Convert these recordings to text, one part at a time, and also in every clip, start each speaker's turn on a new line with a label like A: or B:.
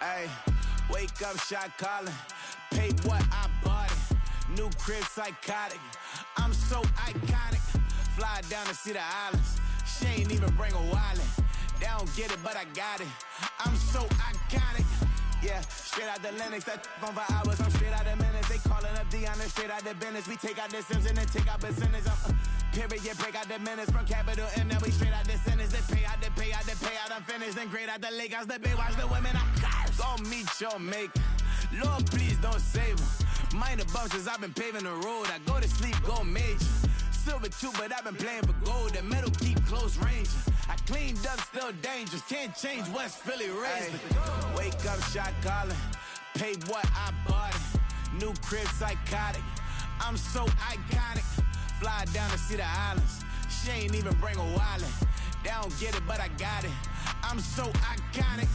A: Ay, wake up, shot calling. Paid what I bought it. New crib psychotic. I'm so iconic. Fly down to see the islands. She ain't even bring a wallet. They don't get it, but I got it. I'm so iconic. Yeah, straight out the Linux, that on for hours, I'm straight out the minutes. They calling up Deanna, straight out the business. We take out the Sims and then take out percentage. Period, break out the minutes from capital M, then we straight out the sentence. They pay out, I'm finished. Then grade out the lake house, the bay, watch the women, I curse. Go meet your maker. Lord, please don't save them. Minor bumps as I've been paving the road. I go to sleep, go major. Silver too, but I've been playing for gold. The metal keep close range. I cleaned up, still dangerous. Can't change West Philly raised. Wake up, shot calling. Paid what I bought it. New crib psychotic. I'm so iconic. Fly down to see the islands. She ain't even bring a wallet. They don't get it, but I got it. I'm so iconic.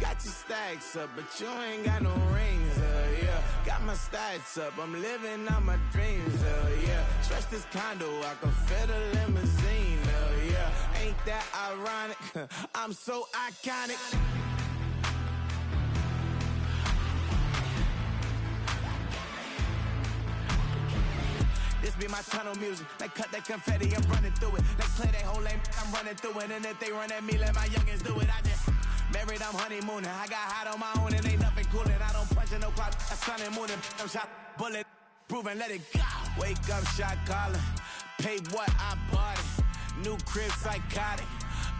A: Got your stacks up, but you ain't got no rings, yeah. Got my stats up, I'm living out my dreams, yeah. Stretch this condo, I can fit a limousine, yeah. Ain't that ironic? I'm so iconic. This be my tunnel music. They cut that confetti, I'm running through it. They play that whole lane, I'm running through it. And if they run at me, let my youngins do it. I just married, I'm honeymooning. I got hot on my own and ain't nothing coolin'. I don't punch in no clock, I sun and moonin'. I'm shot, bullet, proven, let it go. Wake up, shot calling. Paid what I bought it. New crib psychotic.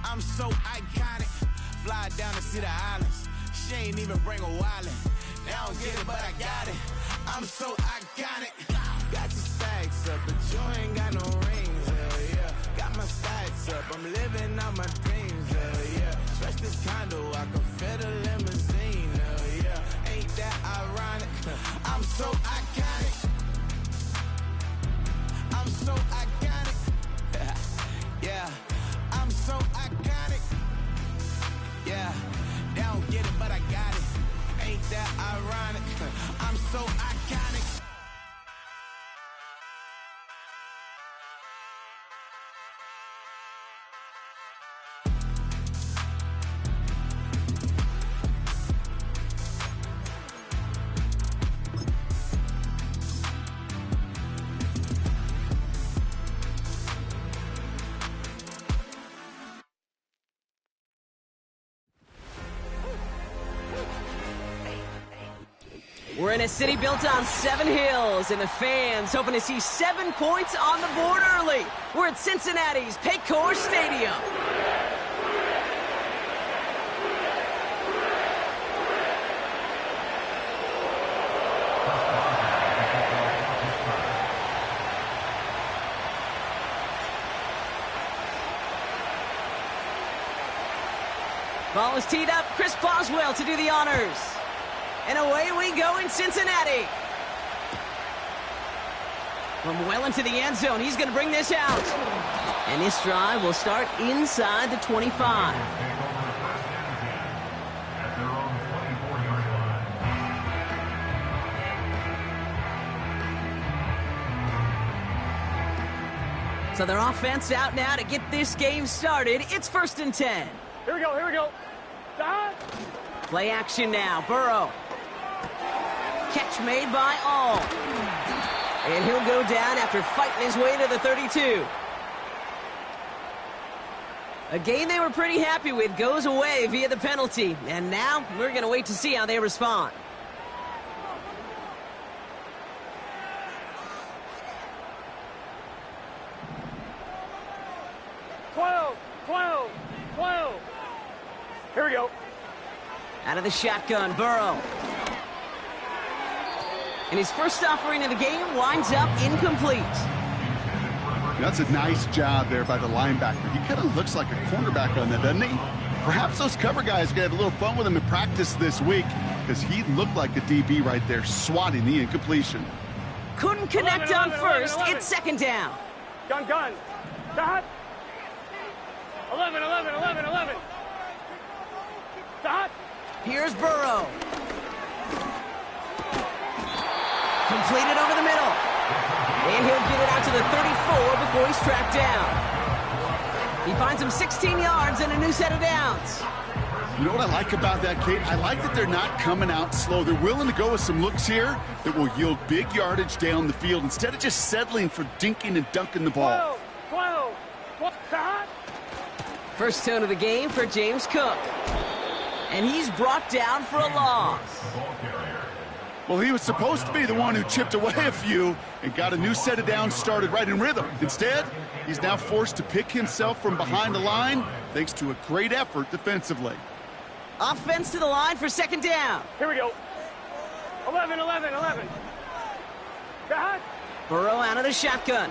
A: I'm so iconic. Fly down to see the islands. She ain't even bring a wallet. They don't get it, but I got it. I'm so iconic. Got your stacks up, but you ain't got no rings, hell yeah. Got my stats up, I'm living out my dreams, hell yeah. Stretch this condo, I can fit a limousine, hell yeah. Ain't that ironic? I'm so iconic. I'm so iconic. Yeah, I'm so iconic. Yeah, they don't get it, but I got it. Ain't that ironic? I'm so iconic.
B: We're in a city built on 7 hills, and the fans hoping to see 7 points on the board early. We're at Cincinnati's Paycor Stadium. Ball is teed up. Chris Boswell to do the honors. And away we go in Cincinnati. From well into the end zone, he's going to bring this out. And this drive will start inside the 25. So their offense out now to get this game started. It's 1st and 10.
C: Here we go.
B: Play action now. Burrow. Catch made by All. And he'll go down after fighting his way to the 32. A game they were pretty happy with goes away via the penalty. And now we're going to wait to see how they respond.
C: Here we go.
B: Out of the shotgun, Burrow. And his first offering of the game winds up incomplete.
D: That's a nice job there by the linebacker. He kind of looks like a cornerback on that, doesn't he? Perhaps those cover guys are going to have a little fun with him in practice this week because he looked like a DB right there, swatting the incompletion.
B: Couldn't connect 11, on first. 11. It's second down.
C: Gun. Stop. 11. Stop.
B: Here's Burrow. Completed over the middle. And he'll get it out to the 34 before he's tracked down. He finds him 16 yards and a new set of downs.
D: You know what I like about that, Kate? I like that they're not coming out slow. They're willing to go with some looks here that will yield big yardage down the field instead of just settling for dinking and dunking the ball.
C: 12.
B: First tone of the game for James Cook. And he's brought down for a loss.
D: Well, he was supposed to be the one who chipped away a few and got a new set of downs started right in rhythm. Instead, he's now forced to pick himself from behind the line thanks to a great effort defensively.
B: Offense to the line for second down.
C: Here we go. 11. God.
B: Burrow out of the shotgun.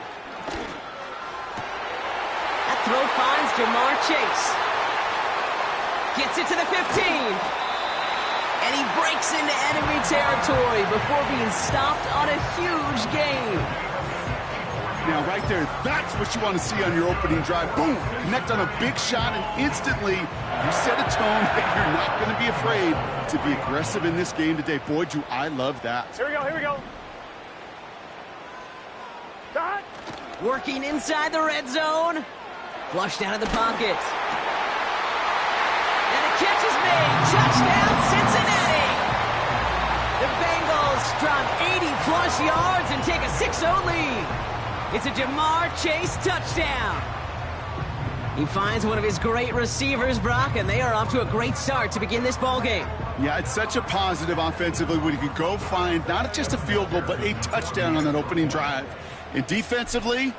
B: That throw finds Jamar Chase. Gets it to the 15. And he breaks into enemy territory before being stopped on a huge gain.
D: Now, right there, that's what you want to see on your opening drive. Boom! Connect on a big shot, and instantly you set a tone that you're not going to be afraid to be aggressive in this game today. Boy, do I love that.
C: Here we go. Stop.
B: Working inside the red zone. Flushed out of the pocket. And the catch is made. Touchdown, Cincinnati! The Bengals drop 80-plus yards and take a 6-0 lead. It's a Jamar Chase touchdown. He finds one of his great receivers, Brock, and they are off to a great start to begin this ball game.
D: Yeah, it's such a positive offensively when you can go find not just a field goal, but a touchdown on that opening drive. And defensively,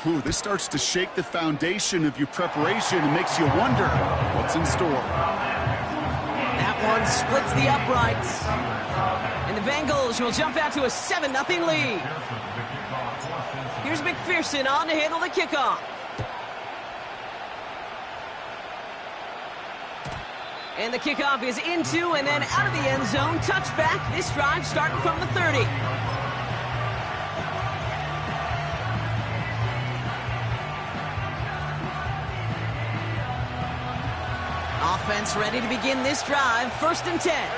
D: this starts to shake the foundation of your preparation and makes you wonder what's in store.
B: That one splits the uprights. And the Bengals will jump out to a 7-0 lead. Here's McPherson on to handle the kickoff. And the kickoff is into and then out of the end zone. Touchback. This drive starting from the 30. Offense ready to begin this drive. 1st and 10.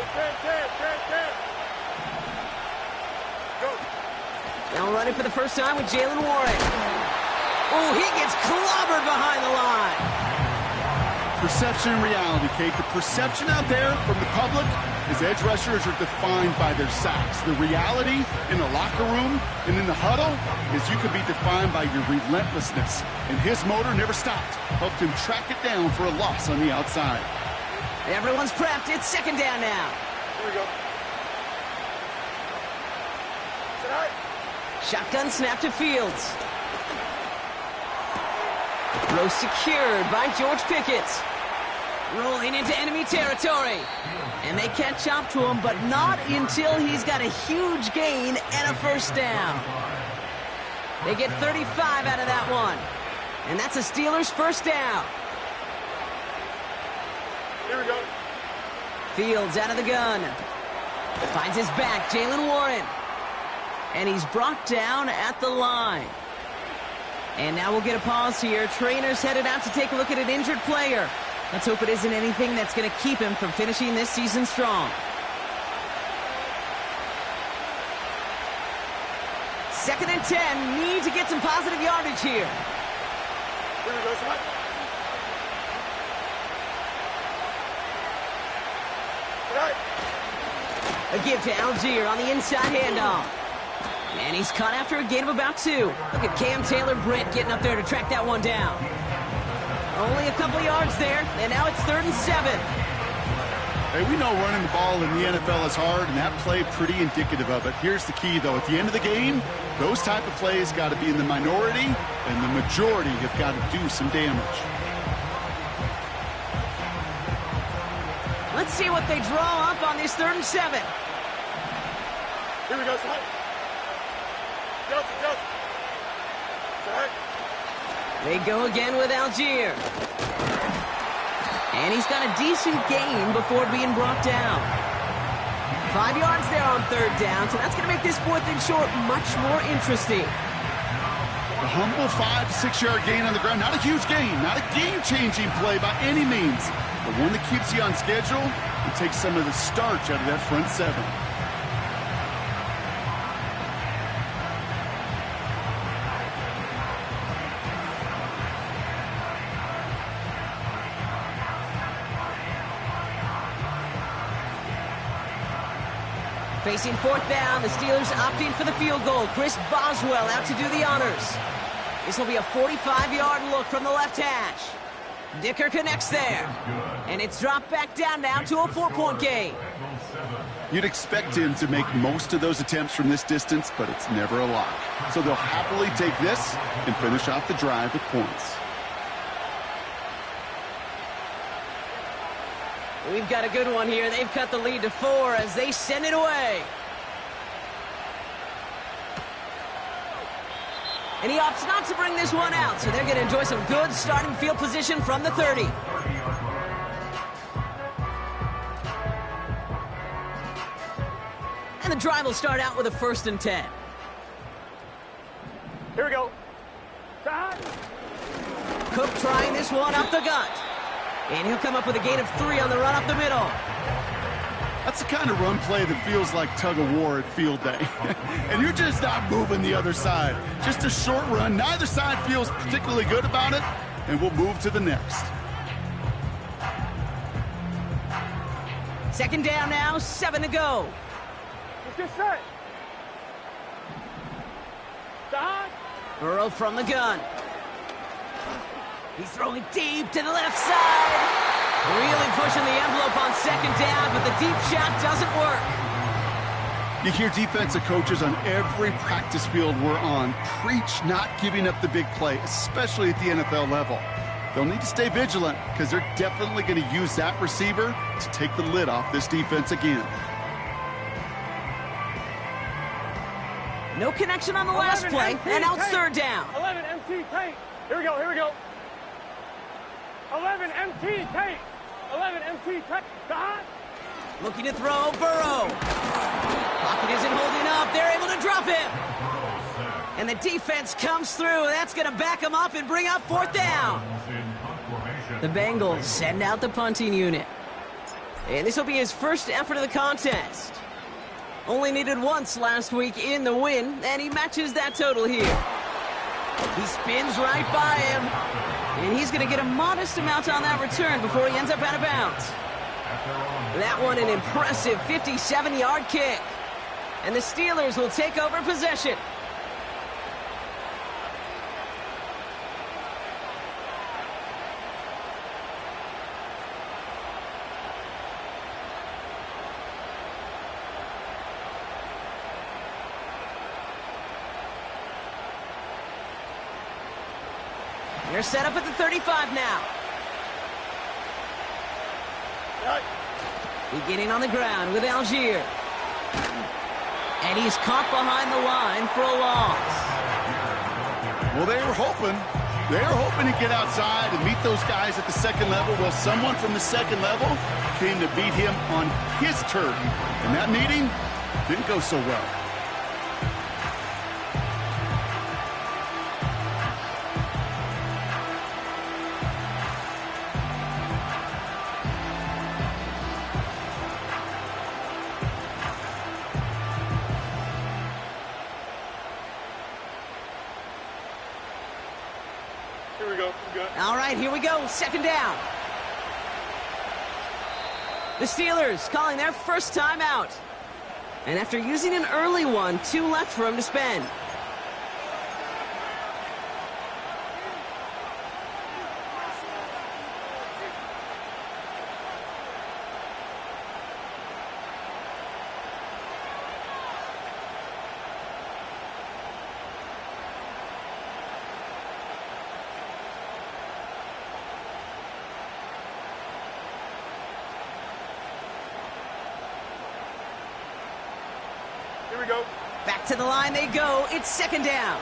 B: Now running for the first time with Jalen Warren. Oh, he gets clobbered behind the line.
D: Perception and reality, Kate. The perception out there from the public is edge rushers are defined by their sacks. The reality in the locker room and in the huddle is you could be defined by your relentlessness. And his motor never stopped. Helped him track it down for a loss on the outside.
B: Everyone's prepped. It's second down now.
C: Here we go.
B: Shotgun snap to Fields. Throw secured by George Pickett. Rolling into enemy territory. And they catch up to him, but not until he's got a huge gain and a first down. They get 35 out of that one. And that's a Steelers first down.
C: Here we go.
B: Fields out of the gun. Finds his back, Jalen Warren. And he's brought down at the line. And now we'll get a pause here. Trainers headed out to take a look at an injured player. Let's hope it isn't anything that's going to keep him from finishing this season strong. 2nd and 10. Need to get some positive yardage here.
C: Here we go, somebody.
B: A give to Algier on the inside handoff. And he's caught after a gain of about 2. Look at Cam Taylor-Britt getting up there to track that one down. Only a couple yards there, and now it's 3rd and 7.
D: Hey, we know running the ball in the NFL is hard, and that play pretty indicative of it. Here's the key, though. At the end of the game, those type of plays got to be in the minority, and the majority have got to do some damage.
B: Let's see what they draw up on this 3rd and 7.
C: Here we go, son. Go. Back.
B: They go again with Algier. And he's got a decent gain before being brought down. 5 yards there on 3rd down, so that's going to make this 4th and short much more interesting.
D: A humble 5 to 6 yard gain on the ground. Not a huge gain, not a game-changing play by any means, but one that keeps you on schedule and takes some of the starch out of that front 7.
B: Facing 4th down, the Steelers opting for the field goal. Chris Boswell out to do the honors. This will be a 45-yard look from the left hash. Dicker connects there. And it's dropped back down now to a 4-point game.
D: You'd expect him to make most of those attempts from this distance, but it's never a lock. So they'll happily take this and finish off the drive with points.
B: We've got a good one here. They've cut the lead to 4 as they send it away. And he opts not to bring this one out, so they're going to enjoy some good starting field position from the 30. And the drive will start out with a 1st and 10.
C: Here we go. Stop.
B: Cook trying this one up the gut. And he'll come up with a gain of 3 on the run up the middle.
D: That's the kind of run play that feels like tug-of-war at field day. And you're just not moving the other side. Just a short run. Neither side feels particularly good about it, and we'll move to the next.
B: 2nd down now, 7 to go.
C: Let's get set. Stop.
B: Burrow from the gun. He's throwing deep to the left side. Really pushing the envelope on 2nd down, but the deep shot doesn't work.
D: You hear defensive coaches on every practice field we're on preach not giving up the big play, especially at the NFL level. They'll need to stay vigilant because they're definitely going to use that receiver to take the lid off this defense again.
B: No connection on the last play, and now it's 3rd down.
C: 11 MT tank. Here we go. 11 MT tank. 11 MT tank. Stop.
B: Looking to throw, Burrow. Pocket isn't holding up. They're able to drop him. And the defense comes through. That's going to back him up and bring up 4th down. The Bengals send out the punting unit. And this will be his first effort of the contest. Only needed once last week in the win, and he matches that total here. He spins right by him, and he's going to get a modest amount on that return before he ends up out of bounds. That one an impressive 57-yard kick. And the Steelers will take over possession. They're set up at the 35 now. Beginning on the ground with Algier. And he's caught behind the line for a loss.
D: Well, they were hoping to get outside and meet those guys at the 2nd level. Well, someone from the 2nd level came to beat him on his turf. And that meeting didn't go so well.
B: All right, here we go. 2nd down. The Steelers calling their first time out. And after using an early one, 2 left for him to spend.
C: Here we go.
B: Back to the line they go. It's second down.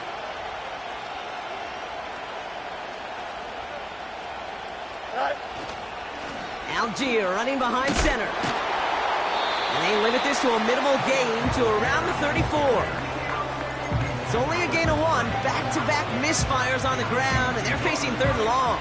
B: Algier running behind center. And they limit this to a minimal gain to around the 34. It's only a gain of 1. Back-to-back misfires on the ground, and they're facing 3rd and long.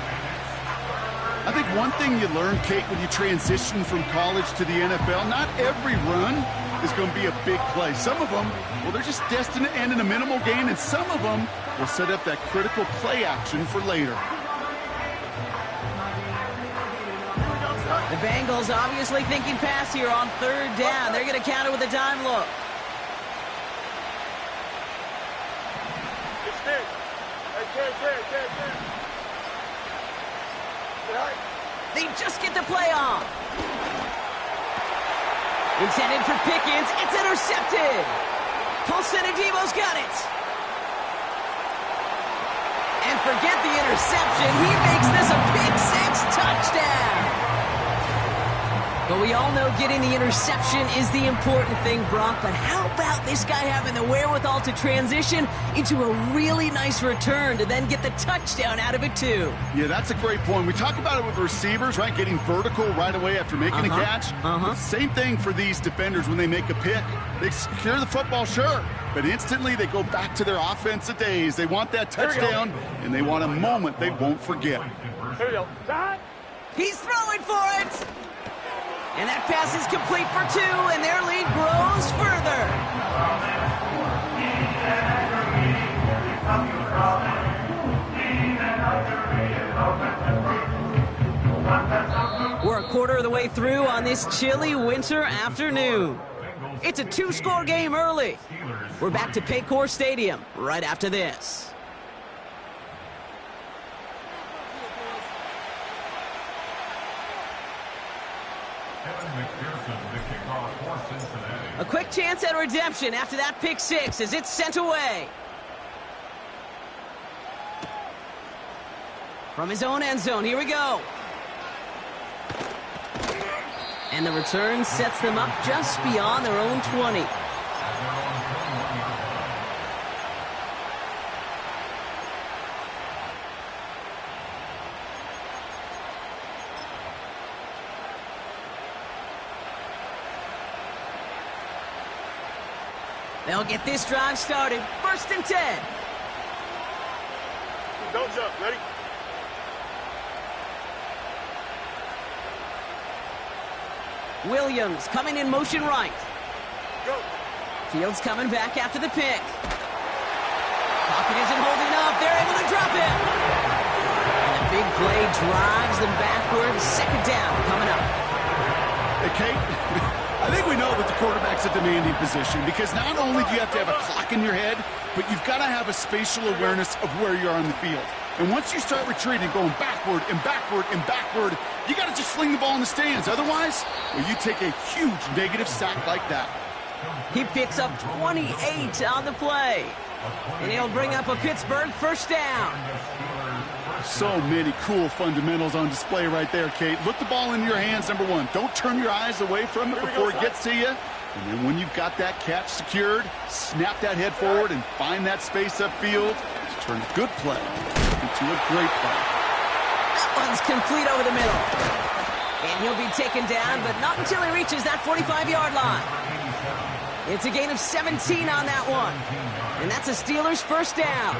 D: I think one thing you learn, Kate, when you transition from college to the NFL, not every run is going to be a big play. Some of them, well, they're just destined to end in a minimal gain, and some of them will set up that critical play action for later.
B: The Bengals obviously thinking pass here on 3rd down. They're going to counter with a dime look. They just get the play on. Intended for Pickens. It's intercepted. Paulson Adebo's got it. And forget the interception. He makes this a pick-6 touchdown. But we all know getting the interception is the important thing, Brock. But how about this guy having the wherewithal to transition into a really nice return to then get the touchdown out of it, too?
D: Yeah, that's a great point. We talk about it with receivers, right? Getting vertical right away after making a catch. Same thing for these defenders when they make a pick. They secure the football, sure. But instantly they go back to their offensive days. They want that touchdown, and they want a moment they won't forget.
C: Here we go.
B: He's throwing for it. And that pass is complete for 2, and their lead grows further. We're a quarter of the way through on this chilly winter afternoon. It's a 2-score game early. We're back to Paycor Stadium right after this. A quick chance at redemption after that pick-6 as it's sent away. From his own end zone, here we go. And the return sets them up just beyond their own 20. They'll get this drive started. 1st and 10.
C: Don't jump. Ready?
B: Williams coming in motion right.
C: Go.
B: Fields coming back after the pick. Pocket isn't holding up. They're able to drop it. And a big play drives them backward. 2nd down coming up.
D: Hey, Kate, I think we know that the quarterback's a demanding position because not only do you have to have a clock in your head, but you've got to have a spatial awareness of where you are on the field. And once you start retreating, going backward and backward and backward, you got to just fling the ball in the stands. Otherwise, well, you take a huge negative sack like that.
B: He picks up 28 on the play. And he'll bring up a Pittsburgh 1st down.
D: So many cool fundamentals on display right there, Kate. Look the ball in your hands, number 1. Don't turn your eyes away from it before it gets to you. And then when you've got that catch secured, snap that head forward and find that space upfield to turn a good play into a great play.
B: That one's complete over the middle. And he'll be taken down, but not until he reaches that 45-yard line. It's a gain of 17 on that one. And that's a Steelers 1st down.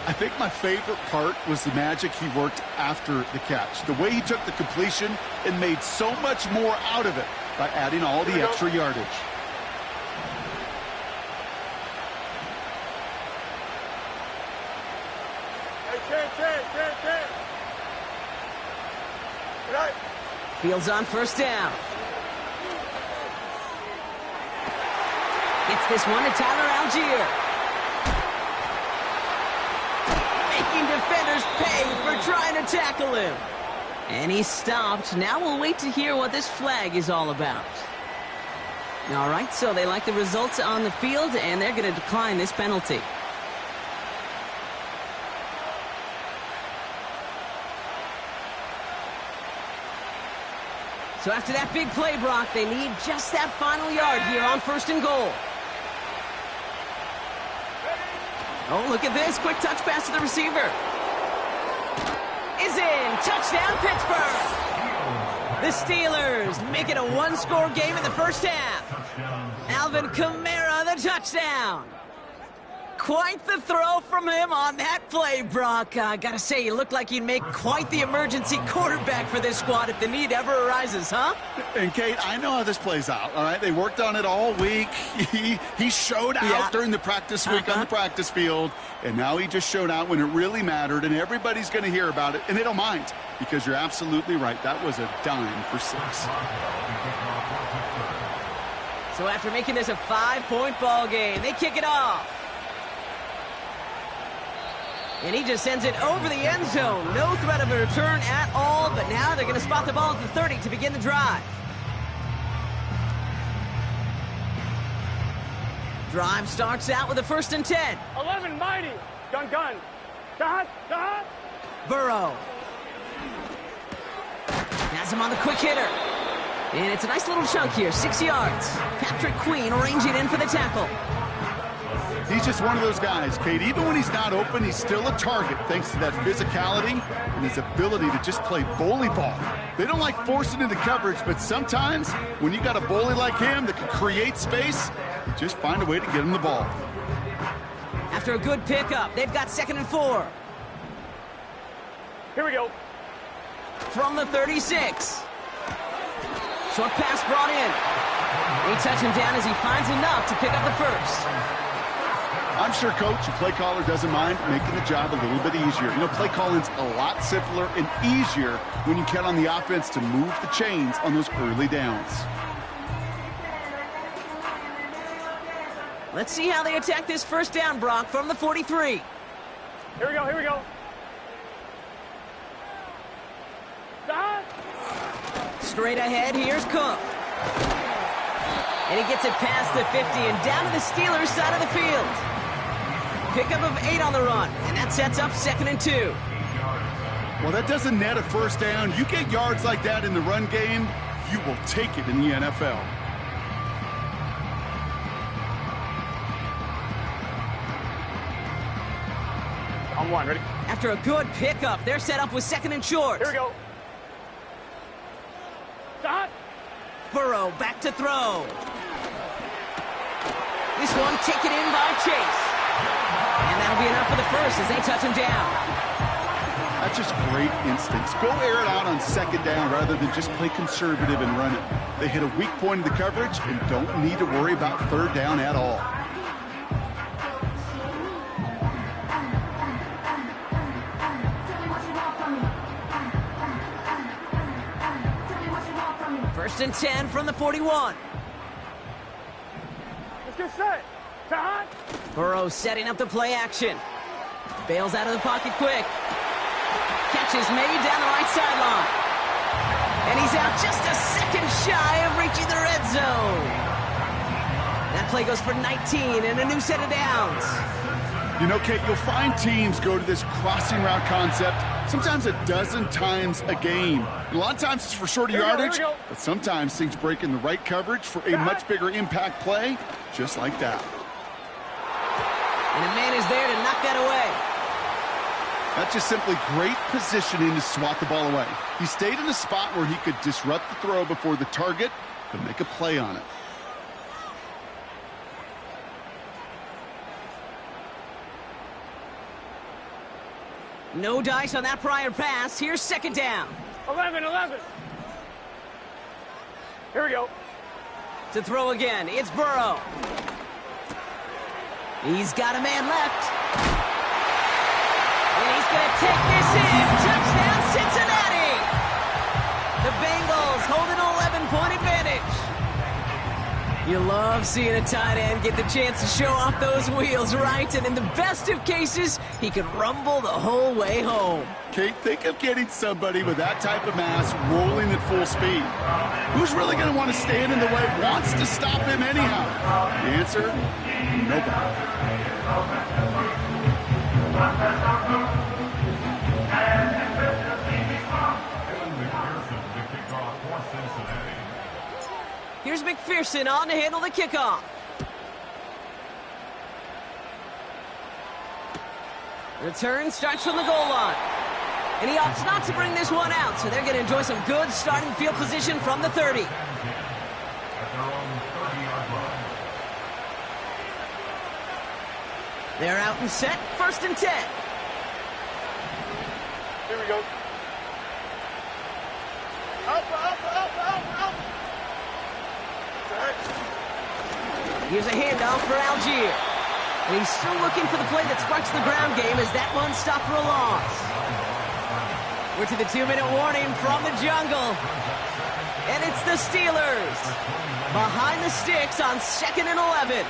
D: I think my favorite part was the magic he worked after the catch. The way he took the completion and made so much more out of it by adding all the extra yardage.
C: Hey, 10.
B: Fields on 1st down. Gets this one to Tyler Algier. Making defenders pay for trying to tackle him. And he's stopped. Now we'll wait to hear what this flag is all about. All right, so they like the results on the field, and they're going to decline this penalty. So after that big play, Brock, they need just that final yard here on 1st and goal. Oh, look at this. Quick touch pass to the receiver. Is in. Touchdown, Pittsburgh. The Steelers make it a one-score game in the first half. Alvin Kamara, the touchdown. Quite the throw from him on that play, Brock. I gotta say, you look like you'd make quite the emergency quarterback for this squad if the need ever arises, huh?
D: And, Kate, I know how this plays out, all right? They worked on it all week. He showed out during the practice week on the practice field, and now he just showed out when it really mattered, and everybody's going to hear about it, and they don't mind, because you're absolutely right. That was a dime for 6.
B: So after making this a 5-point ball game, they kick it off. And he just sends it over the end zone. No threat of a return at all, but now they're going to spot the ball at the 30 to begin the drive. Drive starts out with a 1st and 10.
C: 11 mighty. Gun. Dot.
B: Burrow. Has him on the quick hitter. And it's a nice little chunk here, 6 yards. Patrick Queen arranging in for the tackle.
D: He's just one of those guys, Kate. Even when he's not open, he's still a target thanks to that physicality and his ability to just play bully ball. They don't like forcing into coverage, but sometimes when you got a bully like him that can create space, you just find a way to get him the ball.
B: After a good pickup, they've got 2nd and 4.
C: Here we go.
B: From the 36. Short pass brought in. They touch him down as he finds enough to pick up the first.
D: I'm sure Coach and play caller doesn't mind making the job a little bit easier. You know, play calling's a lot simpler and easier when you count on the offense to move the chains on those early downs.
B: Let's see how they attack this 1st down, Brock, from the 43.
C: Here we go. Dot.
B: Straight ahead, here's Cook. And he gets it past the 50 and down to the Steelers' side of the field. Pickup of 8 on the run, and that sets up 2nd and 2.
D: Well, that doesn't net a 1st down. You get yards like that in the run game, you will take it in the NFL.
C: On 1, ready?
B: After a good pickup, they're set up with 2nd and short.
C: Here we go. Dot.
B: Burrow back to throw. This one taken in by Chase. And that'll be enough for the first as they touch him down.
D: That's just great instincts. Go air it out on 2nd down rather than just play conservative and run it. They hit a weak point in the coverage and don't need to worry about 3rd down at all.
B: First and 10 from the 41.
C: Let's get set. Dot.
B: Burrow setting up the play action. Bails out of the pocket quick. Catch is made down the right sideline. And he's out just a second shy of reaching the red zone. That play goes for 19 and a new set of downs.
D: You know, Kate, you'll find teams go to this crossing route concept sometimes a dozen times a game. A lot of times it's for shorter yardage, but sometimes things break in the right coverage for a much bigger impact play, just like that.
B: And a man is there to knock that away.
D: That's just simply great positioning to swat the ball away. He stayed in a spot where he could disrupt the throw before the target could make a play on it.
B: No dice on that prior pass. Here's 2nd down.
C: 11. Here we go.
B: To throw again, it's Burrow. He's got a man left. And he's going to take this in. Touchdown, Cincinnati. The Bengals hold an 11-point advantage. You love seeing a tight end get the chance to show off those wheels, right? And in the best of cases, he can rumble the whole way home.
D: Kate, think of getting somebody with that type of mass rolling at full speed. Who's really going to want to stand in the way, wants to stop him anyhow? The answer, nobody.
B: Here's McPherson on to handle the kickoff. Return starts from the goal line. And he opts not to bring this one out, so they're going to enjoy some good starting field position from the 30. They're out and set, 1st and 10.
C: Here we go. Up.
B: Here's a handoff for Algier. And he's still looking for the play that sparks the ground game as that one stopped for a loss. We're to the 2-minute warning from the jungle. And it's the Steelers. Behind the sticks on 2nd and 11.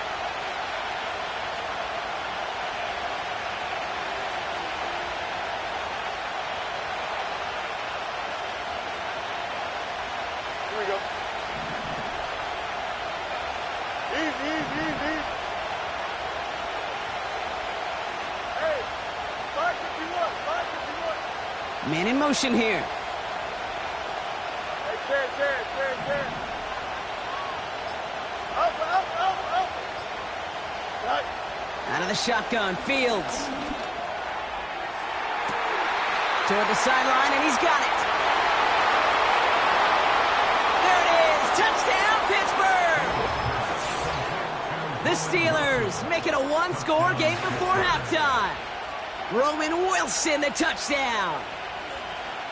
C: Here we go. Easy. Hey, 551.
B: Man in motion here.
C: Hey, chair. Up. Right.
B: Out of the shotgun, Fields. Toward the sideline, and he's got it. There it is, touchdown, Pittsburgh! The Steelers make it a one-score game before halftime. Roman Wilson, the touchdown.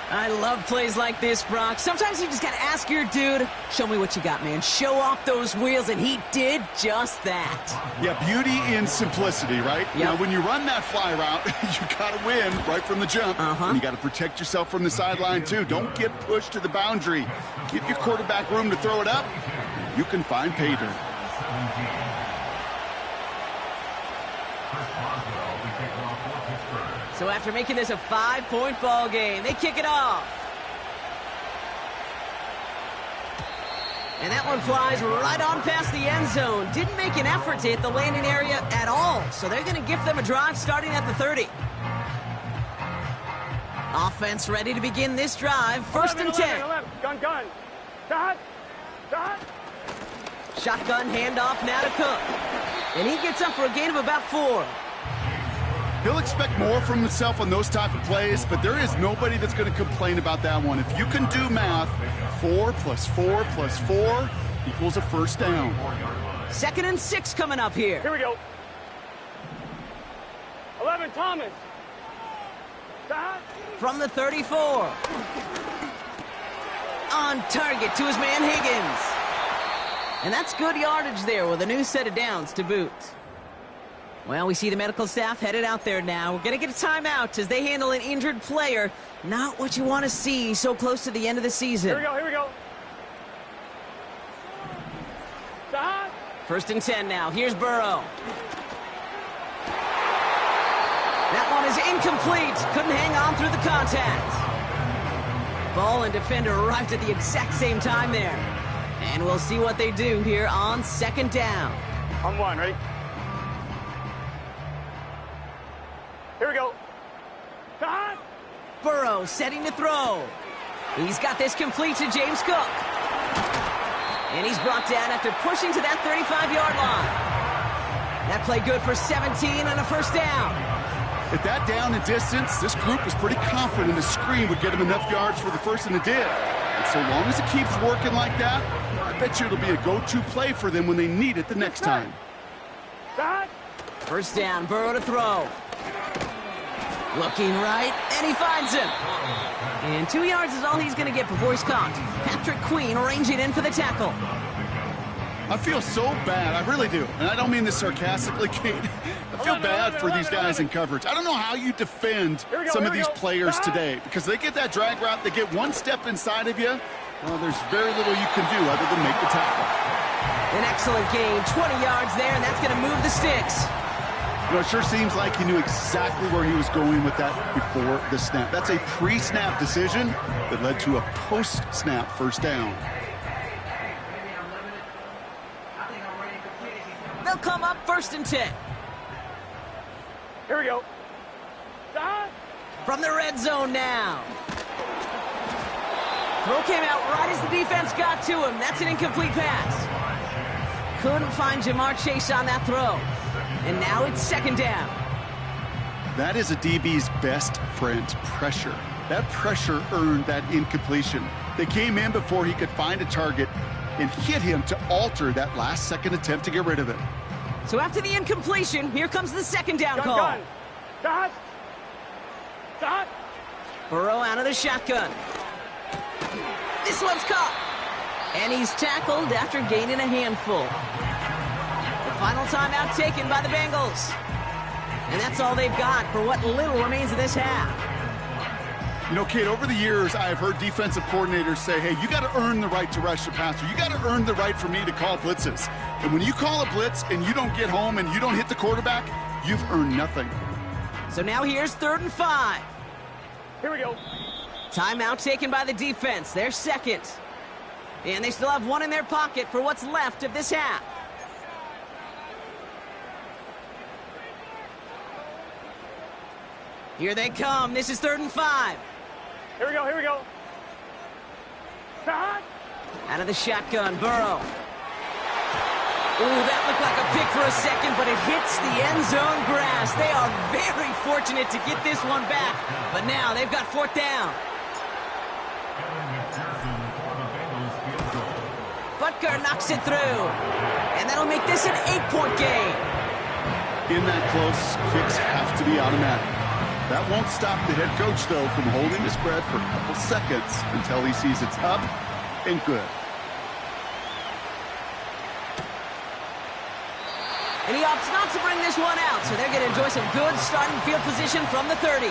B: I love plays like this, Brock. Sometimes you just got to ask your dude, show me what you got, man. Show off those wheels, and he did just that.
D: Yeah, beauty in simplicity, right?
B: Yep.
D: You know, when you run that fly route, you got to win right from the jump. And you got to protect yourself from the sideline, too. Don't get pushed to the boundary. Give your quarterback room to throw it up. You can find pay dirt.
B: So after making this a 5-point ball game, they kick it off. And that one flies right on past the end zone. Didn't make an effort to hit the landing area at all. So they're going to gift them a drive starting at the 30. Offense ready to begin this drive. 1st and 10.
C: 11. Gun. Dot.
B: Shotgun handoff now to Cook. And he gets up for a gain of about 4.
D: He'll expect more from himself on those type of plays, but there is nobody that's going to complain about that one. If you can do math, 4 + 4 + 4 equals a first down.
B: 2nd and 6 coming up here.
C: Here we go. 11, Thomas. Dot.
B: From the 34. On target to his man Higgins. And that's good yardage there with a new set of downs to boot. Well, we see the medical staff headed out there now. We're going to get a timeout as they handle an injured player. Not what you want to see so close to the end of the season.
C: Here we go. Dot.
B: 1st and 10 now. Here's Burrow. That one is incomplete. Couldn't hang on through the contact. Ball and defender arrived at the exact same time there. And we'll see what they do here on 2nd down.
C: On 1, ready? Here we go. Dot.
B: Burrow setting to throw. He's got this complete to James Cook. And he's brought down after pushing to that 35-yard line. That play good for 17 and a first down.
D: At that down and distance, this group was pretty confident the screen would get him enough yards for the first, and it did. And so long as it keeps working like that, I bet you it'll be a go-to play for them when they need it the next time.
C: Dot.
B: First down, Burrow to throw. Looking right, and he finds him. And 2 yards is all he's going to get before he's caught. Patrick Queen ranging in for the tackle.
D: I feel so bad, I really do. And I don't mean this sarcastically, Kate. I feel bad for these guys in coverage. I don't know how you defend some of these players today, because they get that drag route, they get one step inside of you, well, there's very little you can do other than make the tackle.
B: An excellent gain, 20 yards there, and that's going to move the sticks.
D: You know, it sure seems like he knew exactly where he was going with that before the snap. That's a pre-snap decision that led to a post-snap first down.
B: They'll come up 1st and 10.
C: Here we go. Stop.
B: From the red zone now. Throw came out right as the defense got to him. That's an incomplete pass. Couldn't find Jamar Chase on that throw. And now it's 2nd down.
D: That is a DB's best friend, pressure. That pressure earned that incompletion. They came in before he could find a target and hit him to alter that last-second attempt to get rid of it.
B: So after the incompletion, here comes the 2nd down call.
C: Gun. Stop. Stop.
B: Burrow out of the shotgun. This one's caught. And he's tackled after gaining a handful. The final timeout taken by the Bengals. And that's all they've got for what little remains of this half.
D: You know, Kate, over the years, I've heard defensive coordinators say, hey, you got to earn the right to rush the passer. You got to earn the right for me to call blitzes. And when you call a blitz and you don't get home and you don't hit the quarterback, you've earned nothing.
B: So now here's 3rd and 5.
C: Here we go.
B: Timeout taken by the defense. They're 2nd. And they still have one in their pocket for what's left of this half. Here they come. This is 3rd and 5.
C: Here we go. Here we go. Stop.
B: Out of the shotgun, Burrow. Ooh, that looked like a pick for a second, but it hits the end zone grass. They are very fortunate to get this one back, but now they've got 4th down. Butker knocks it through, and that'll make this an 8-point game.
D: In that close, kicks have to be automatic. That won't stop the head coach, though, from holding his breath for a couple seconds until he sees it's up and good.
B: And he opts not to bring this one out, so they're going to enjoy some good starting field position from the 30.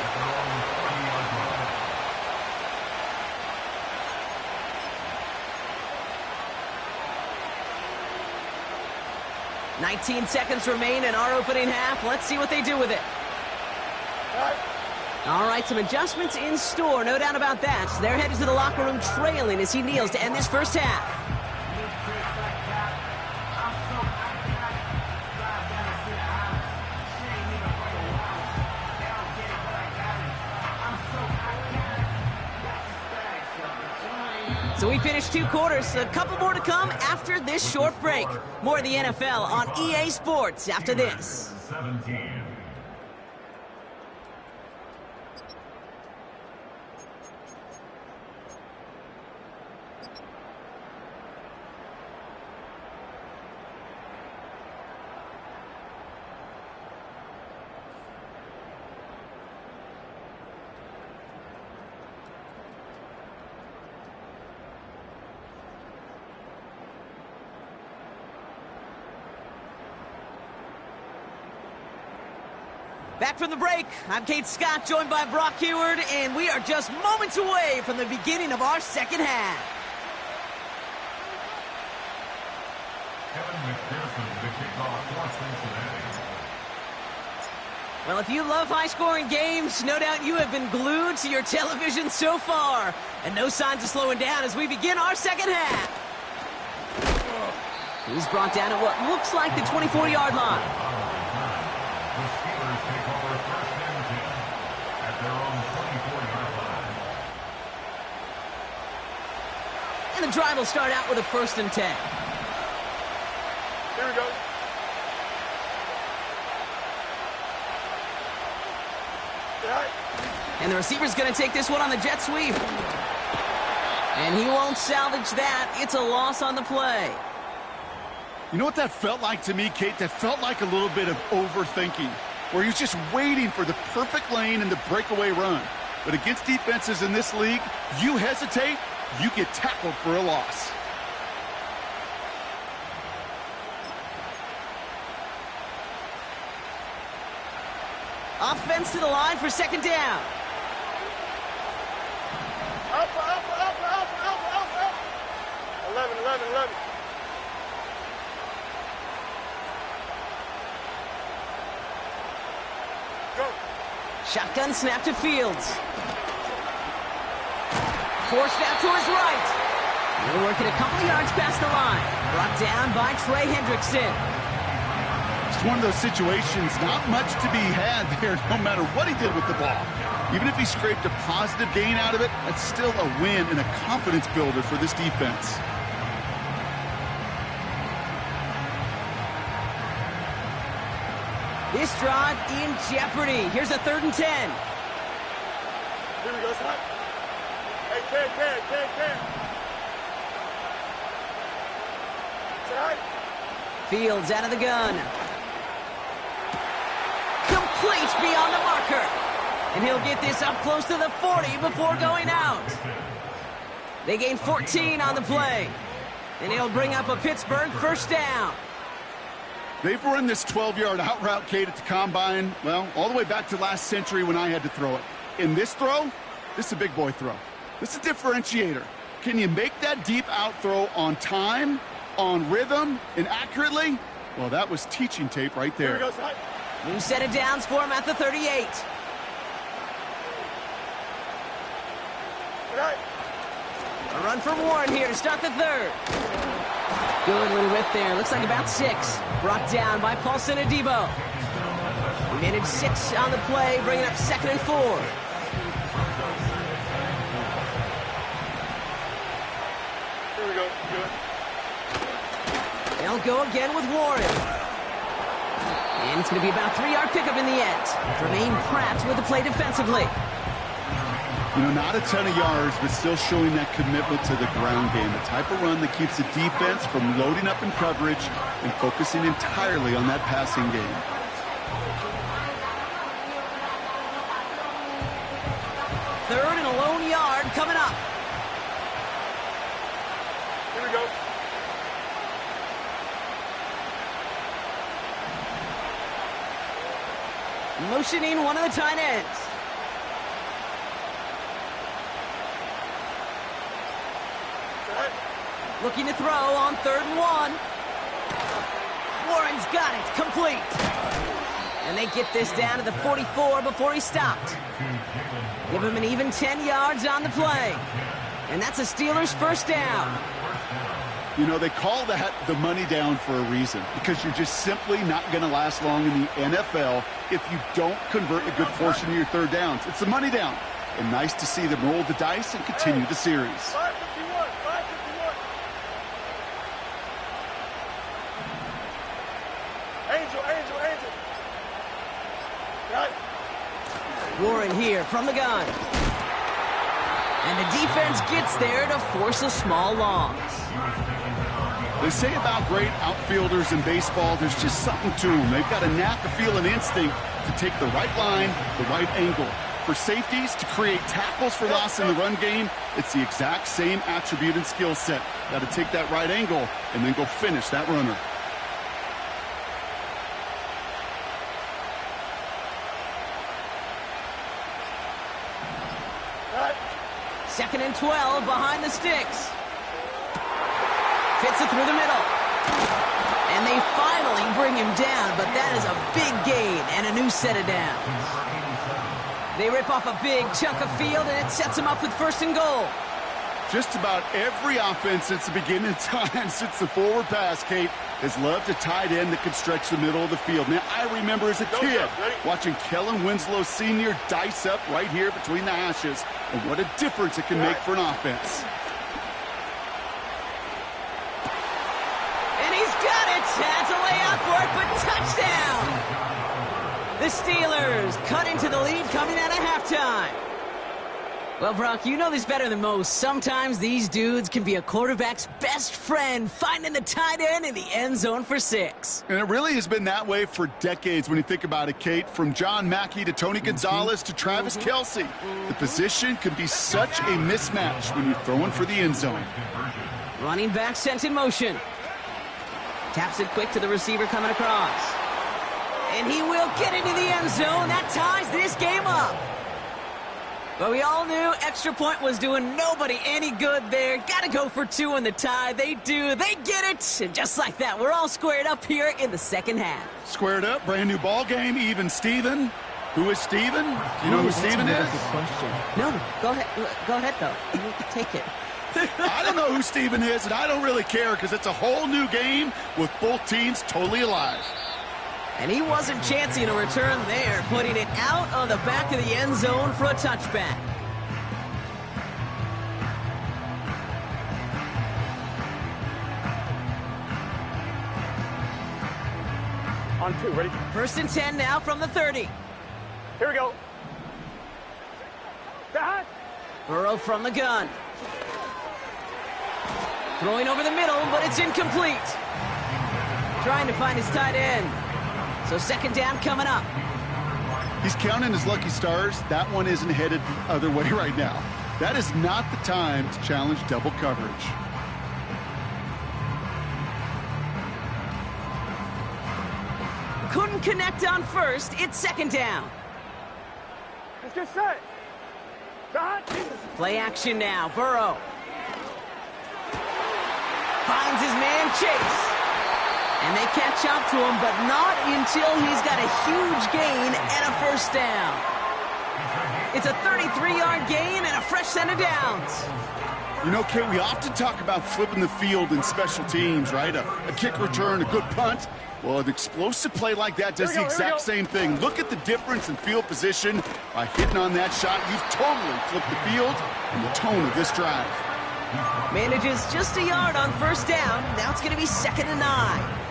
B: "19 seconds remain in our opening half. Let's see what they do with it. All right, some adjustments in store, no doubt about that. They're headed to the locker room trailing as he kneels to end this first half. So we finished 2 quarters, a couple more to come after this short break. More of the NFL on EA Sports after this.
E: 17.
B: Back from the break, I'm Kate Scott, joined by Brock Heward, and we are just moments away from the beginning of our second half.
E: Kevin McPherson, the kickoff for Cincinnati.
B: Well, if you love high-scoring games, no doubt you have been glued to your television so far. And no signs of slowing down as we begin our second half. He's brought down at what looks like the 24-yard line.
E: The Steelers take over 1st and 10 at their own 24-yard line.
B: And the drive will start out with a 1st and 10.
C: Here we go.
B: And the receiver's going to take this one on the jet sweep. And he won't salvage that. It's a loss on the play.
D: You know what that felt like to me, Kate? That felt like a little bit of overthinking, where he was just waiting for the perfect lane and the breakaway run. But against defenses in this league, you hesitate, you get tackled for a loss.
B: Offense to the line for 2nd down.
C: Up. 11.
B: Shotgun snap to Fields. Forced out to his right. He'll work it a couple of yards past the line. Brought down by Trey Hendrickson.
D: It's one of those situations, not much to be had there, no matter what he did with the ball. Even if he scraped a positive gain out of it, that's still a win and a confidence builder for this defense.
B: This drive in jeopardy. Here's a 3rd and 10.
C: Here we go, son. Hey, Ken. Side.
B: Fields out of the gun. Complete beyond the marker. And he'll get this up close to the 40 before going out. They gain 14 on the play. And he'll bring up a Pittsburgh 1st down.
D: They've run this 12-yard out route, Kate, at the combine, well, all the way back to last century when I had to throw it. In this throw, this is a big boy throw. This is a differentiator. Can you make that deep out throw on time, on rhythm, and accurately? Well, that was teaching tape right there.
C: Here we go, son.
B: New set of downs for him at the 38.
C: Right.
B: A run from Warren here to start the 3rd. Good little rip there. Looks like about 6. Brought down by Paulson Adebo. He managed 6 on the play, bringing up 2nd and 4.
C: Here we go. Good.
B: They'll go again with Warren. And it's going to be about a 3-yard pickup in the end. Jermaine Pratt with the play defensively.
D: You know, not a ton of yards, but still showing that commitment to the ground game. The type of run that keeps the defense from loading up in coverage and focusing entirely on that passing game.
B: Third and a lone yard coming up.
C: Here we go.
B: Motioning one of the tight ends.
C: Right.
B: Looking to throw on 3rd and 1. Warren's got it. Complete. And they get this down to the 44 before he stopped. Give him an even 10 yards on the play. And that's a Steelers 1st down.
D: You know, they call that the money down for a reason, because you're just simply not going to last long in the NFL if you don't convert a good portion of your 3rd downs. It's the money down. And nice to see them roll the dice and continue the series.
C: 551. 551. Angel. Right.
B: Warren here from the gun. And the defense gets there to force a small loss.
D: They say about great outfielders in baseball, there's just something to them. They've got a knack, a feel, an instinct to take the right line, the right angle. For safeties, to create tackles for loss in the run game, it's the exact same attribute and skill set. Got to take that right angle and then go finish that runner.
C: Right.
B: 2nd and 12 behind the sticks. Fits it through the middle. And they finally bring him down, but that is a big gain and a new set of downs. They rip off a big chunk of field, and it sets them up with 1st and goal.
D: Just about every offense since the beginning of time, since the forward pass, Kate, has loved a tight end that could stretch the middle of the field. Now, I remember as a kid watching Kellen Winslow Sr. dice up right here between the hashes, and what a difference it can make for an offense.
B: And he's got it. That's a layout for it, but touchdown. The Steelers cut into the lead coming out of halftime. Well, Brock, you know this better than most. Sometimes these dudes can be a quarterback's best friend, finding the tight end in the end zone for 6.
D: And it really has been that way for decades when you think about it, Kate. From John Mackey to Tony Gonzalez to Travis Kelce. The position can be such a mismatch when you're throwing for the end zone.
B: Running back sent in motion. Taps it quick to the receiver coming across. And he will get into the end zone. That ties this game up. But we all knew extra point was doing nobody any good there. Got to go for 2 in the tie. They do. They get it. And just like that, we're all squared up here in the second half.
D: Squared up, brand new ball game, even Steven. Who is Steven? Do you know who Steven is?
B: Good question. No, go ahead though. You take it.
D: I don't know who Steven is, and I don't really care because it's a whole new game with both teams totally alive.
B: And he wasn't chancing a return there, putting it out on the back of the end zone for a touchback.
C: On 2, ready?
B: 1st and 10 now from the 30.
C: Here we go. That.
B: Burrow from the gun. Throwing over the middle, but it's incomplete. Trying to find his tight end. So 2nd down coming up.
D: He's counting his lucky stars. That one isn't headed the other way right now. That is not the time to challenge double coverage.
B: Couldn't connect on 1st. It's 2nd down.
C: Let's get set. That.
B: Play action now. Burrow. Finds his man Chase. And they catch up to him, but not until he's got a huge gain and a 1st down. It's a 33-yard gain and a fresh set of downs.
D: You know, Kate, we often talk about flipping the field in special teams, right? A kick return, a good punt. Well, an explosive play like that does the exact same thing. Look at the difference in field position. By hitting on that shot, you've totally flipped the field and the tone of this drive.
B: Manages just a yard on 1st down. Now it's going to be 2nd and 9.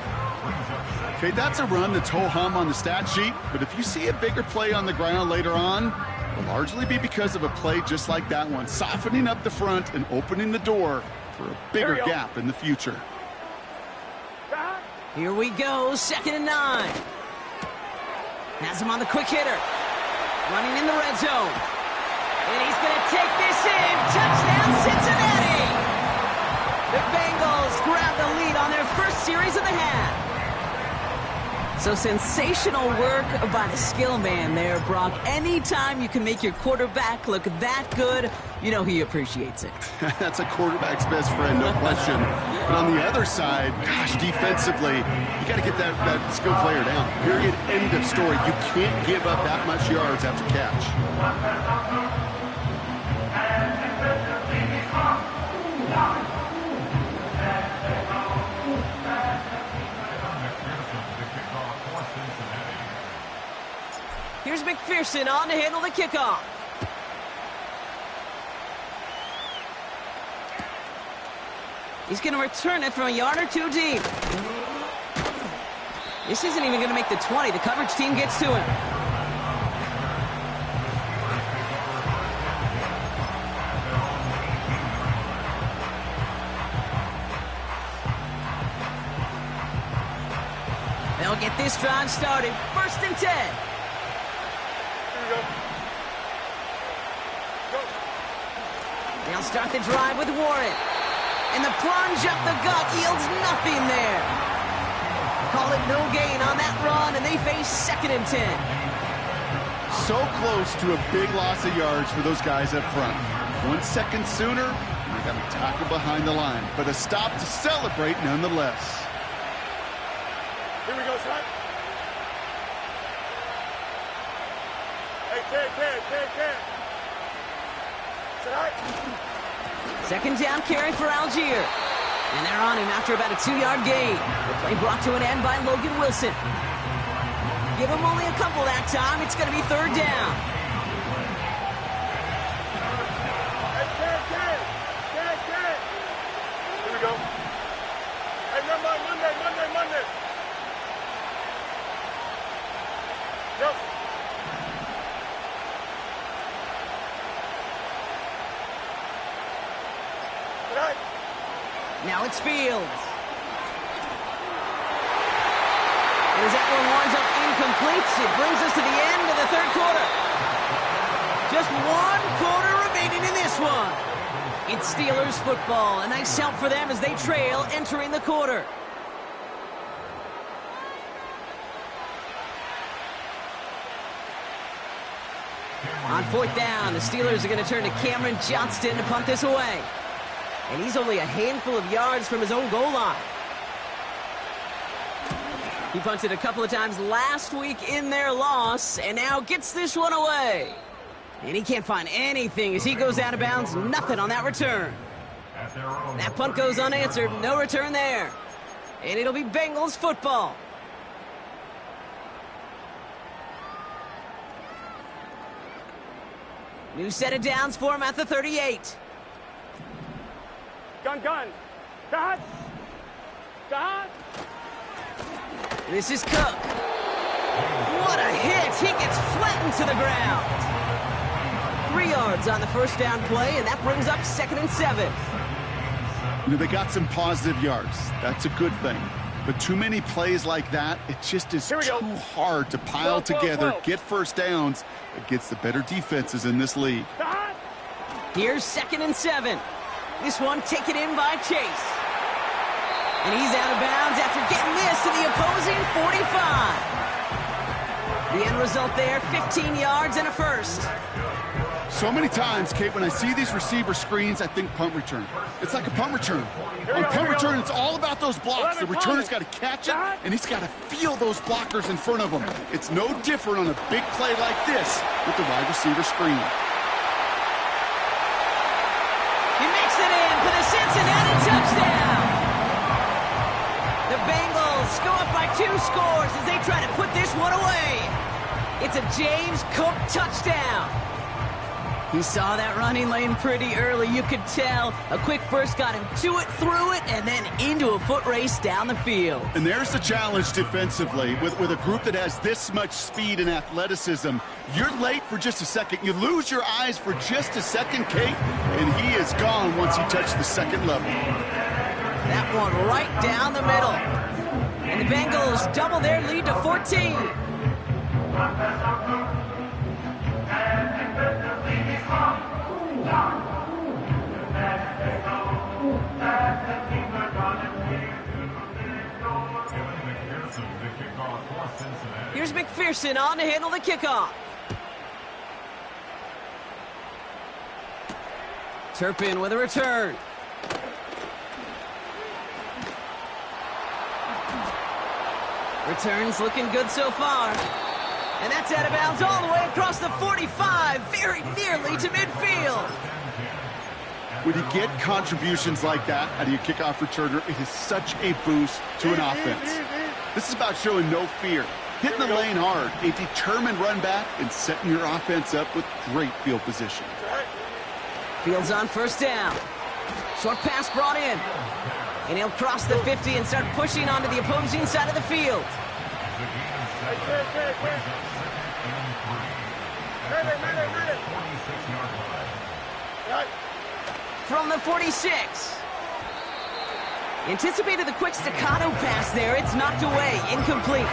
D: Okay, that's a run that's ho-hum on the stat sheet, but if you see a bigger play on the ground later on, it'll largely be because of a play just like that one, softening up the front and opening the door for a bigger gap in the future.
B: Here we go, 2nd and 9. Has him on the quick hitter. Running in the red zone. And he's going to take this in. Touchdown, Cincinnati! The Bengals grab the lead on their first series of the half. So sensational work by the skill man there, Brock. Anytime you can make your quarterback look that good, you know he appreciates it.
D: That's a quarterback's best friend, no question. But on the other side, gosh, defensively, you got to get that skill player down. Period, end of story. You can't give up that much yards after catch.
B: Here's McPherson on to handle the kickoff. He's going to return it from a yard or 2 deep. This isn't even going to make the 20. The coverage team gets to him. They'll get this drive started. 1st and 10. They'll start the drive with Warren. And the plunge up the gut yields nothing there. Call it no gain on that run, and they face 2nd and 10.
D: So close to a big loss of yards for those guys up front. 1 second sooner, they got to tackle behind the line. But a stop to celebrate nonetheless.
C: Here we go, son. Hey, Ted.
B: Second down carry for Algier. And they're on him after about a 2-yard gain. The play brought to an end by Logan Wilson. Give him only a couple that time. It's going to be 3rd down.
C: Hey, Ted. Here we go. Hey, Monday. Yep.
B: Now it's Fields. And as that one winds up incomplete, it brings us to the end of the 3rd quarter. Just 1 quarter remaining in this one. It's Steelers football. A nice help for them as they trail entering the quarter. On 4th down, the Steelers are going to turn to Cameron Johnston to punt this away. And he's only a handful of yards from his own goal line. He punted a couple of times last week in their loss, and now gets this one away. And he can't find anything as he goes out of bounds. Nothing on that return. That punt goes unanswered. No return there. And it'll be Bengals football. New set of downs for him at the 38.
C: Gun. Dot.
B: This is Cook. What a hit. He gets flattened to the ground. 3 yards on the first down play, and that brings up 2nd and 7.
D: You know, they got some positive yards. That's a good thing. But too many plays like that, it just is too hard to pile together, get first downs against the better defenses in this league.
B: Here's 2nd and 7. This one taken in by Chase. And he's out of bounds after getting this to the opposing 45. The end result there, 15 yards and a first.
D: So many times, Kate, when I see these receiver screens, I think punt return. It's like a punt return. On punt return, it's all about those blocks. The returner's got to catch it, and he's got to feel those blockers in front of him. It's no different on a big play like this with the wide receiver screen.
B: He makes it in for the Cincinnati touchdown. The Bengals go up by 2 scores as they try to put this one away. It's a James Cook touchdown. He saw that running lane pretty early, you could tell. A quick burst got him to it, through it, and then into a foot race down the field.
D: And there's the challenge defensively. With a group that has this much speed and athleticism, you're late for just a second. You lose your eyes for just a second, Kate, and he is gone once he touched the second level.
B: That one right down the middle. And the Bengals double their lead to 14. Here's McPherson on to handle the kickoff. Turpin with a return. Returns looking good so far. And that's out of bounds all the way across the 45, very nearly to midfield.
D: When you get contributions like that out of your kickoff returner, it is such a boost to an offense. This is about showing no fear, hitting the lane hard, a determined run back, and setting your offense up with great field position.
B: Fields on first down. Short pass brought in. And he'll cross the 50 and start pushing onto the opposing side of the field. From the 46. Anticipated the quick staccato pass there. It's knocked away. Incomplete.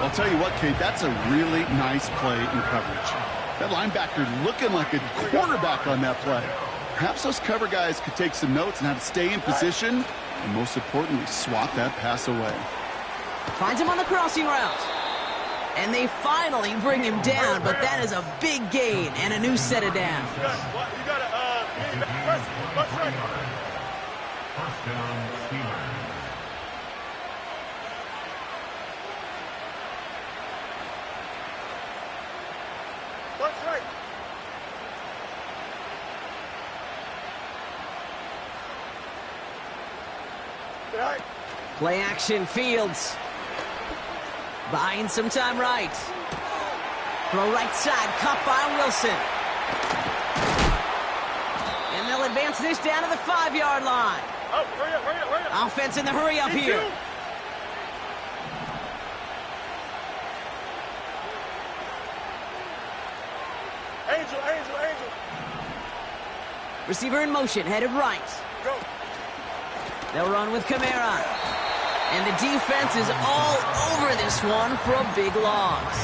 D: I'll tell you what, Kate, that's a really nice play in coverage. That linebacker looking like a quarterback on that play. Perhaps those cover guys could take some notes on how to stay in position and, most importantly, swat that pass away.
B: Finds him on the crossing route. And they finally bring him down, but that is a big gain and a new set of downs.
C: You got to first down,
E: Steelers.
C: First right. Right.
B: Play action, Fields. Buying some time right. Throw right side, caught by Wilson. And they'll advance this down to the 5-yard line.
C: Oh, hurry up.
B: Offense in the hurry up here.
C: Angel.
B: Receiver in motion, headed right.
C: Go.
B: They'll run with Kamara. And the defense is all over this one for a big loss.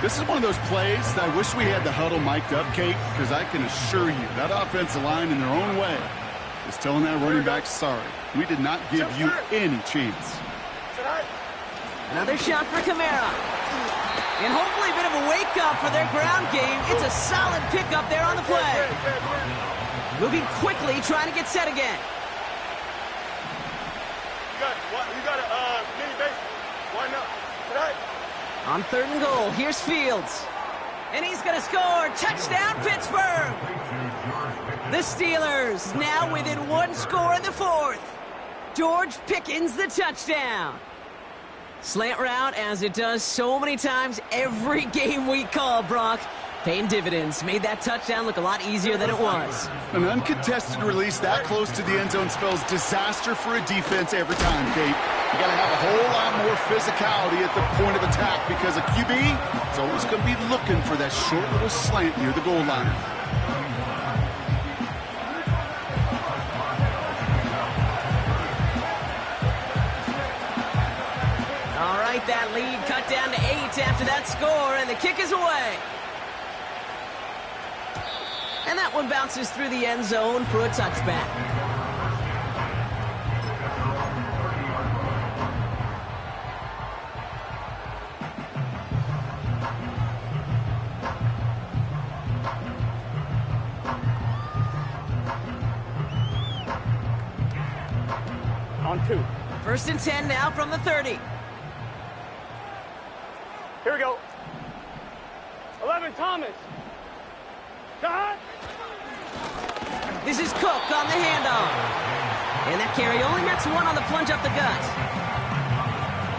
D: This is one of those plays that I wish we had the huddle mic'd up, Kate, because I can assure you that offensive line in their own way is telling that running back, sorry, we did not give you any chance.
B: Another shot for Kamara. And hopefully a bit of a wake-up for their ground game. It's a solid pickup there on the play. Moving quickly, trying to get set again.
C: You got to
B: On 3rd and goal, here's Fields. And he's going to score. Touchdown, Pittsburgh! The Steelers now within 1 score in the 4th. George Pickens the touchdown. Slant route, as it does so many times every game we call, Brock. Paying dividends. Made that touchdown look a lot easier than it was.
D: An uncontested release that close to the end zone spells disaster for a defense every time, Kate. You got to have a whole lot more physicality at the point of attack because a QB is always going to be looking for that short little slant near the goal line.
B: All right, that lead cut down to 8 after that score, and the kick is away. And that one bounces through the end zone for a touchback.
C: On 2.
B: 1st and 10 now from the 30.
C: Here we go. 11, Thomas. Shot.
B: This is Cook on the handoff. And that carry only nets 1 on the plunge up the gut.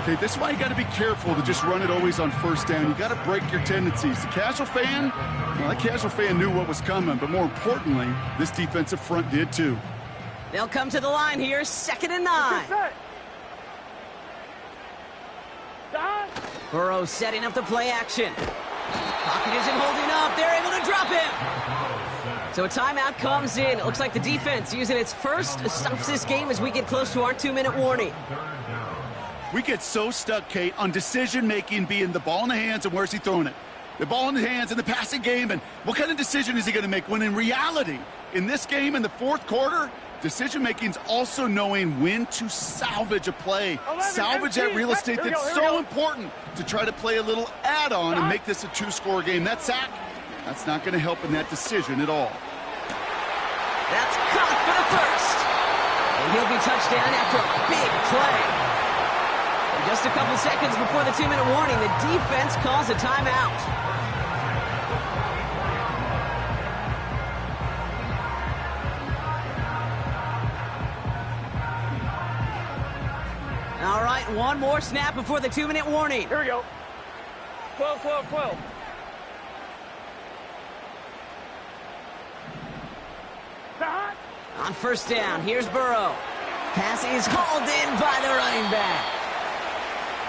D: Okay, this is why you got to be careful to just run it always on 1st down. You got to break your tendencies. The casual fan, well, that casual fan knew what was coming, but more importantly, this defensive front did too.
B: They'll come to the line here, 2nd and 9.
C: Shot.
B: Burrow setting up the play action. Pocket isn't holding up. They're able to drop him. So a timeout comes in. It looks like the defense using its first stops this game as we get close to our 2-minute warning.
D: We get so stuck, Kate, on decision-making being the ball in the hands and where's he throwing it. The ball in the hands in the passing game, and what kind of decision is he going to make? When in reality, in this game, in the 4th quarter, decision-making's also knowing when to salvage a play. Salvage that real estate that's so important to try to play a little add-on and make this a 2-score game. That sack, that's not going to help in that decision at all.
B: That's caught for the 1st. And he'll be touchdown after a big play. And just a couple seconds before the 2-minute warning, the defense calls a timeout. All right, one more snap before the 2-minute warning.
C: Here we go. 12, 12, 12. Shot.
B: On 1st down, here's Burrow. Pass is hauled in by the running back.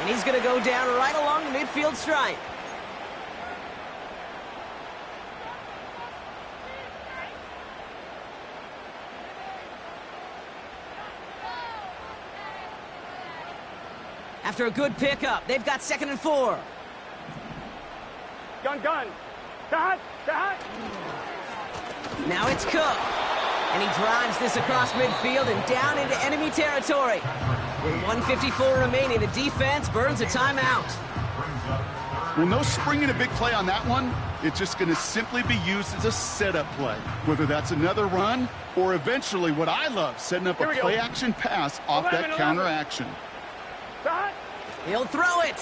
B: And he's going to go down right along the midfield stripe. After a good pickup, they've got 2nd and 4.
C: Gun. Shot.
B: Now it's Cook. And he drives this across midfield and down into enemy territory. With 1:54 remaining, the defense burns a timeout.
D: When no springing a big play on that one, it's just going to simply be used as a setup play. Whether that's another run or eventually what I love, setting up a play-action pass off that counter action.
C: Shot.
B: He'll throw it.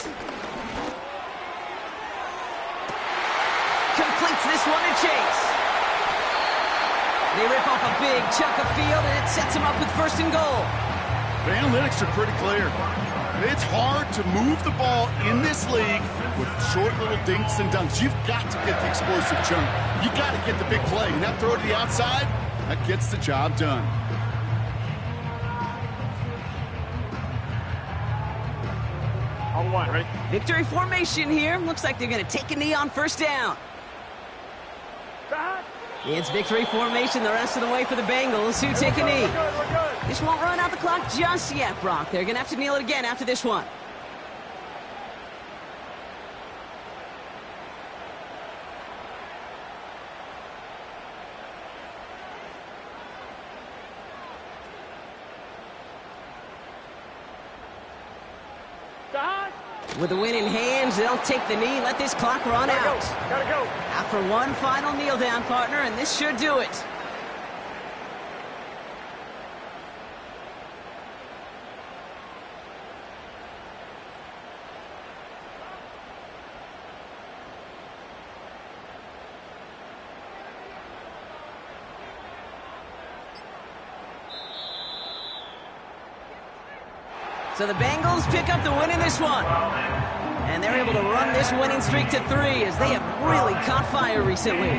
B: Completes this one to Chase. They rip off a big chunk of field, and it sets him up with 1st and goal.
D: The analytics are pretty clear. It's hard to move the ball in this league with short little dinks and dunks. You've got to get the explosive chunk. You got to get the big play. And that throw to the outside, that gets the job done.
C: On 1, ready?
B: Victory formation here. Looks like they're going to take a knee on 1st down.
C: Shot.
B: It's victory formation the rest of the way for the Bengals, who take a knee.
C: We're good.
B: This won't run out the clock just yet, Brock. They're going to have to kneel it again after this one.
C: Shot.
B: With the win in hands, they'll take the knee, let this clock run out.
C: Gotta go.
B: After one final kneel down, partner, and this should do it. So the Bengals pick up the win in this one. And they're able to run this winning streak to 3 as they have really caught fire recently.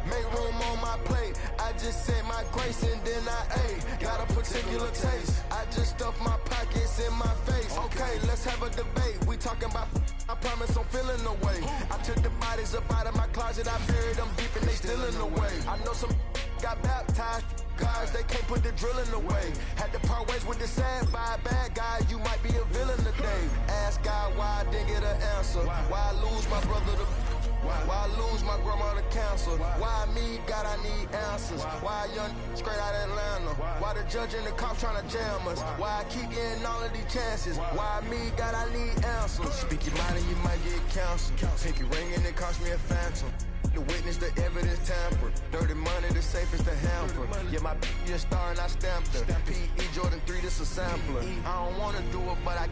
F: Make room on my plate. I just said my grace and then I ate. Got a particular taste. I just stuffed my pockets in my face. Okay, let's have a debate. We talking about, I promise I'm feeling the way. I took the bodies up out of my closet. I buried them deep and they still in the way. I know some got baptized. Guys, they can't put the drilling away. Had to part ways with the sad vibe. Bad guy, you might be a villain today. Ask God why I didn't get an answer. Why I lose my brother to... Why I lose my grandma to cancer? Why me, God, I need answers. Why a young straight out of Atlanta? Why the judge and the cops trying to jam us? Why I keep getting all of these chances? Why me, God, I need answers. Speak your mind and you might get counseled. Pinky ring and it cost me a phantom. The witness, the evidence tampered. Dirty money, the safest to hamper. Yeah, my a star and I stamped her. P.E. Jordan 3, this a sampler. I don't wanna do it, but I got